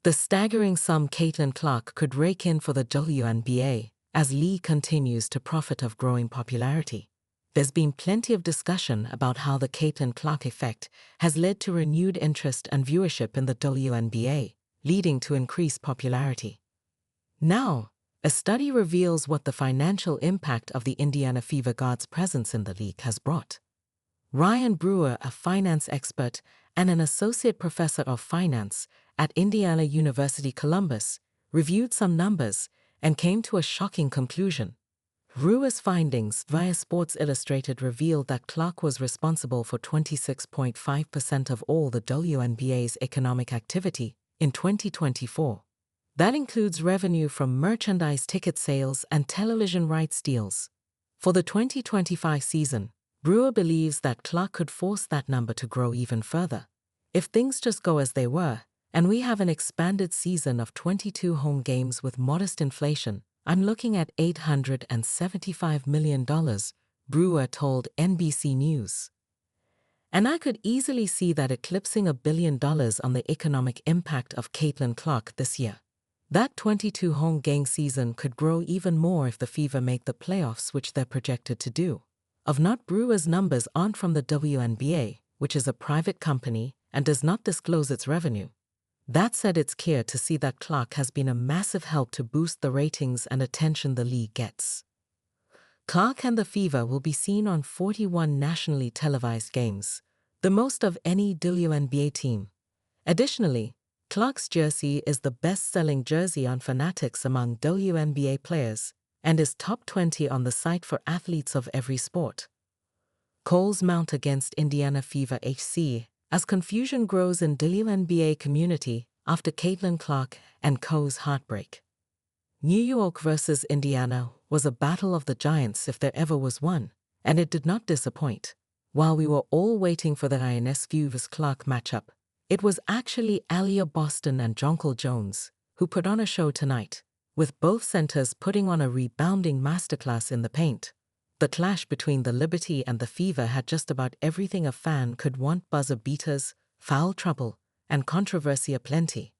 The staggering sum Caitlin Clark could rake in for the WNBA as Lee continues to profit of growing popularity. There's been plenty of discussion about how the Caitlin Clark effect has led to renewed interest and viewership in the WNBA, leading to increased popularity. Now, a study reveals what the financial impact of the Indiana Fever Guard's presence in the league has brought. Ryan Brewer, a finance expert and an associate professor of finance at Indiana University Columbus, reviewed some numbers and came to a shocking conclusion. Brewer's findings via Sports Illustrated revealed that Clark was responsible for 26.5% of all the WNBA's economic activity in 2024. That includes revenue from merchandise ticket sales and television rights deals. For the 2025 season, Brewer believes that Clark could force that number to grow even further. If things just go as they were, and we have an expanded season of 22 home games with modest inflation, I'm looking at $875 million, Brewer told NBC News. And I could easily see that eclipsing $1 billion on the economic impact of Caitlin Clark this year. That 22 home game season could grow even more if the Fever make the playoffs, which they're projected to do. Of note, Brewer's numbers aren't from the WNBA, which is a private company and does not disclose its revenue. That said, it's clear to see that Clark has been a massive help to boost the ratings and attention the league gets. Clark and the Fever will be seen on 41 nationally televised games, the most of any WNBA team. Additionally, Clark's jersey is the best-selling jersey on Fanatics among WNBA players and is top 20 on the site for athletes of every sport. Calls mount against Indiana Fever HC as confusion grows in WNBA community after Caitlin Clark and co.'s heartbreak. New York versus Indiana was a battle of the giants if there ever was one, and it did not disappoint. While we were all waiting for the INS Fever's Clark matchup, it was actually Aaliyah Boston and Jonquel Jones who put on a show tonight, with both centers putting on a rebounding masterclass in the paint. The clash between the Liberty and the Fever had just about everything a fan could want: buzzer beaters, foul trouble, and controversy aplenty.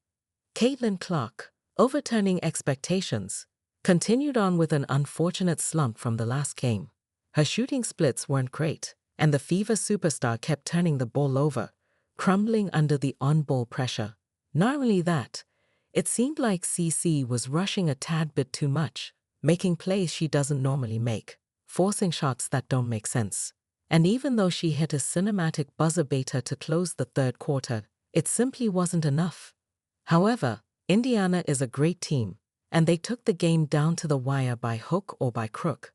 Caitlin Clark, overturning expectations, continued on with an unfortunate slump from the last game. Her shooting splits weren't great, and the Fever superstar kept turning the ball over, crumbling under the on-ball pressure. Not only that, it seemed like CC was rushing a tad bit too much, making plays she doesn't normally make, forcing shots that don't make sense. And even though she hit a cinematic buzzer beater to close the third quarter, it simply wasn't enough. However, Indiana is a great team, and they took the game down to the wire by hook or by crook.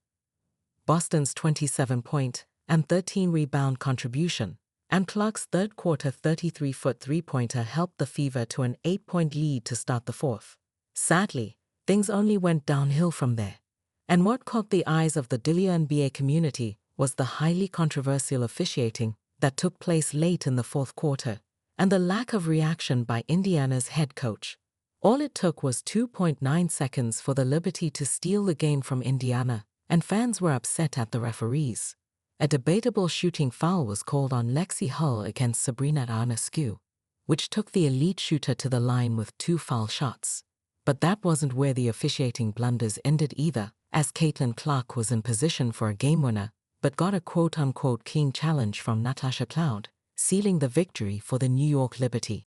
Boston's 27-point and 13-rebound contribution, and Clark's third-quarter 33-foot three-pointer helped the Fever to an 8-point lead to start the fourth. Sadly, things only went downhill from there. And what caught the eyes of the WNBA community was the highly controversial officiating that took place late in the fourth quarter, and the lack of reaction by Indiana's head coach. All it took was 2.9 seconds for the Liberty to steal the game from Indiana, and fans were upset at the referees. A debatable shooting foul was called on Lexi Hull against Sabrina Ionescu, which took the elite shooter to the line with 2 foul shots. But that wasn't where the officiating blunders ended either, as Caitlin Clark was in position for a game winner, but got a quote-unquote clean challenge from Natasha Cloud, sealing the victory for the New York Liberty.